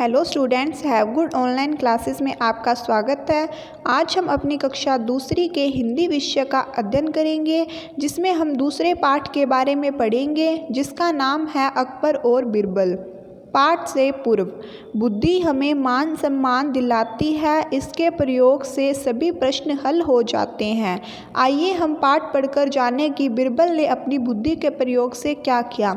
Hello students, have good online classes में आपका स्वागत है। आज हम अपनी कक्षा दूसरी के हिंदी विषय का अध्ययन करेंगे, जिसमें हम दूसरे पाठ के बारे में पढ़ेंगे, जिसका नाम है अकबर और बिरबल। पाठ से पूर्व, बुद्धि हमें मान सम्मान दिलाती है, इसके प्रयोग से सभी प्रश्न हल हो जाते हैं। आइए हम पाठ पढ़कर जानें कि बिरबल ने अपनी बुद्धि के प्रयोग से क्या किया।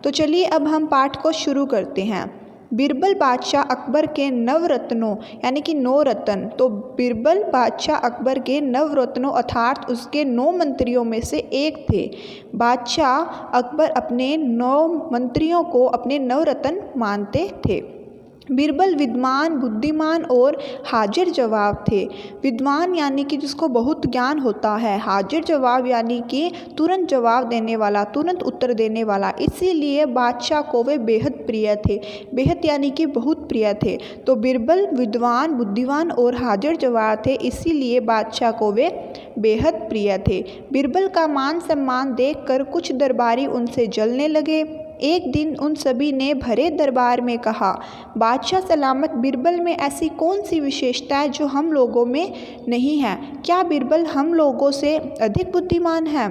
तो चलिए अब हम पाठ को शुरू करते हैं। बिरबल बादशाह अकबर के नवरत्नों यानी कि 9 रत्न। तो बिरबल बादशाह अकबर के नवरत्नों अर्थात उसके 9 मंत्रियों में से एक थे। बादशाह अकबर अपने 9 मंत्रियों को अपने नवरत्न मानते थे। बिरबल विद्वान, बुद्धिमान और हाजिर जवाब थे। विद्वान यानी कि जिसको बहुत ज्ञान होता है, हाजिर जवाब यानी कि तुरंत जवाब देने वाला, तुरंत उत्तर देने वाला, इसीलिए बादशाह को वे बेहद प्रिय थे। बेहद यानी कि बहुत प्रिय थे। तो बिरबल विद्वान, बुद्धिमान और हाजिर जवाब थे, इसीलिए बादशाह को वे बेहद प्रिय थे। बिरबल का मान सम्मान देखकर कुछ दरबारी उनसे जलने लगे। एक दिन उन सभी ने भरे दरबार में कहा, बादशाह सलामत, बिरबल में ऐसी कौन सी विशेषता है जो हम लोगों में नहीं है? क्या बिरबल हम लोगों से अधिक बुद्धिमान है?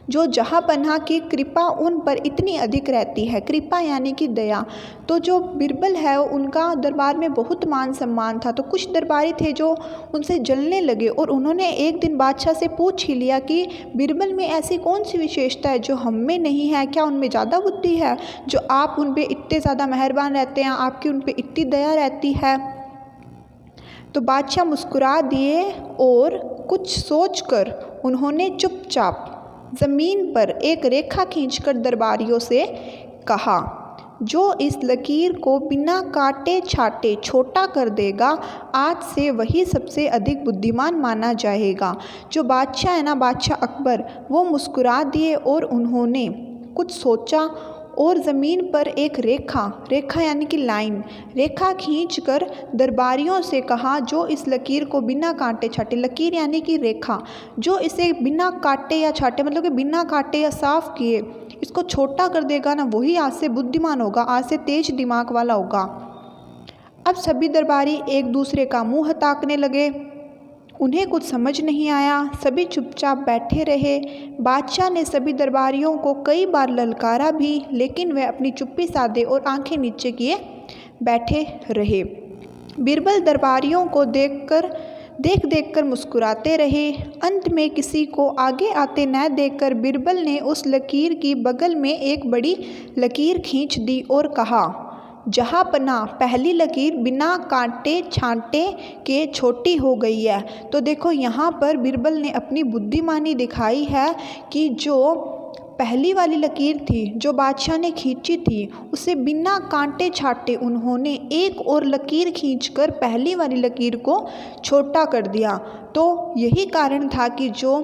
जो जहाँपनाह की कृपा उन पर इतनी अधिक रहती है। कृपा यानी कि दया। तो जो बिरबल है उनका दरबार में बहुत मान सम्मान था। तो कुछ दरबारी थे जो उनसे जलने लगे और उन्होंने एक दिन बादशाह से पूछ ही लिया कि बिरबल में ऐसी कौन सी विशेषता है जो हम में नहीं है? क्या उनमें ज़्यादा बुद्धि है जो आप उन पर इतने ज़्यादा मेहरबान रहते हैं, आपकी उन पर इतनी दया रहती है? तो बादशाह मुस्कुरा दिए और कुछ सोचकर उन्होंने चुपचाप ज़मीन पर एक रेखा खींचकर दरबारियों से कहा, जो इस लकीर को बिना काटे छाटे छोटा कर देगा, आज से वही सबसे अधिक बुद्धिमान माना जाएगा। जो बादशाह है ना, बादशाह अकबर, वो मुस्कुरा दिए और उन्होंने कुछ सोचा और ज़मीन पर एक रेखा यानी कि लाइन, रेखा खींचकर दरबारियों से कहा, जो इस लकीर को बिना काटे छाटे, लकीर यानी कि रेखा, जो इसे बिना काटे या छाटे मतलब कि बिना काटे या साफ किए इसको छोटा कर देगा ना, वही आज से बुद्धिमान होगा, आज से तेज दिमाग वाला होगा। अब सभी दरबारी एक दूसरे का मुंह ताकने लगे। उन्हें कुछ समझ नहीं आया। सभी चुपचाप बैठे रहे। बादशाह ने सभी दरबारियों को कई बार ललकारा भी, लेकिन वे अपनी चुप्पी साधे और आंखें नीचे किए बैठे रहे। बिरबल दरबारियों को देख कर मुस्कुराते रहे। अंत में किसी को आगे आते न देखकर बिरबल ने उस लकीर की बगल में एक बड़ी लकीर खींच दी और कहा, जहाँपनाह, पहली लकीर बिना काटे छांटे के छोटी हो गई है। तो देखो यहाँ पर बिरबल ने अपनी बुद्धिमानी दिखाई है कि जो पहली वाली लकीर थी जो बादशाह ने खींची थी, उसे बिना कांटे छाटे उन्होंने एक और लकीर खींचकर पहली वाली लकीर को छोटा कर दिया। तो यही कारण था कि जो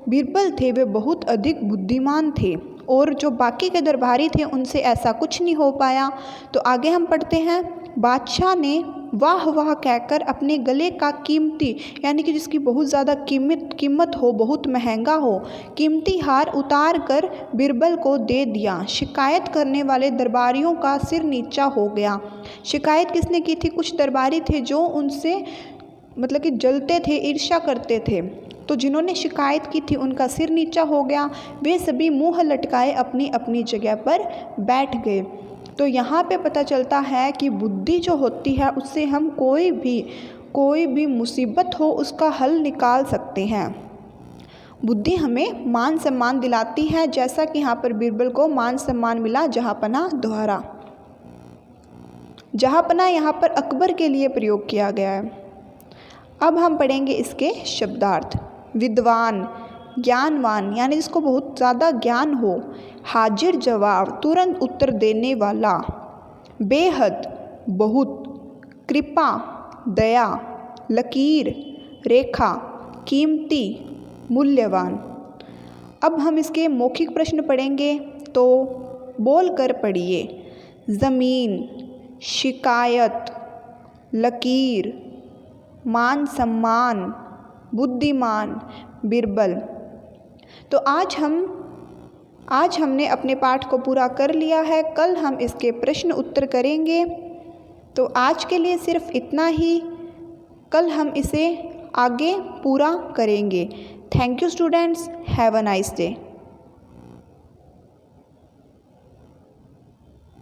बिरबल थे वे बहुत अधिक बुद्धिमान थे और जो बाकी के दरबारी थे उनसे ऐसा कुछ नहीं हो पाया। तो आगे हम पढ़ते हैं। बादशाह ने वाह वाह कहकर अपने गले का कीमती यानी कि जिसकी बहुत ज़्यादा कीमत हो, बहुत महंगा हो, कीमती हार उतार कर बिरबल को दे दिया। शिकायत करने वाले दरबारियों का सिर नीचा हो गया। शिकायत किसने की थी? कुछ दरबारी थे जो उनसे मतलब कि जलते थे, ईर्ष्या करते थे। तो जिन्होंने शिकायत की थी उनका सिर नीचा हो गया। वे सभी मुंह लटकाए अपनी अपनी जगह पर बैठ गए। तो यहाँ पे पता चलता है कि बुद्धि जो होती है उससे हम कोई भी मुसीबत हो उसका हल निकाल सकते हैं। बुद्धि हमें मान सम्मान दिलाती है, जैसा कि यहाँ पर बिरबल को मान सम्मान मिला जहाँपनाह द्वारा। जहाँपनाह यहाँ पर अकबर के लिए प्रयोग किया गया है। अब हम पढ़ेंगे इसके शब्दार्थ। विद्वान, ज्ञानवान यानी जिसको बहुत ज़्यादा ज्ञान हो। हाजिर जवाब, तुरंत उत्तर देने वाला। बेहद, बहुत। कृपा, दया। लकीर, रेखा। कीमती, मूल्यवान। अब हम इसके मौखिक प्रश्न पढ़ेंगे, तो बोल कर पढ़िए। ज़मीन, शिकायत, लकीर, मान सम्मान, बुद्धिमान, बिरबल। तो आज हमने अपने पाठ को पूरा कर लिया है। कल हम इसके प्रश्न उत्तर करेंगे। तो आज के लिए सिर्फ इतना ही, कल हम इसे आगे पूरा करेंगे। Thank you students, have a nice day.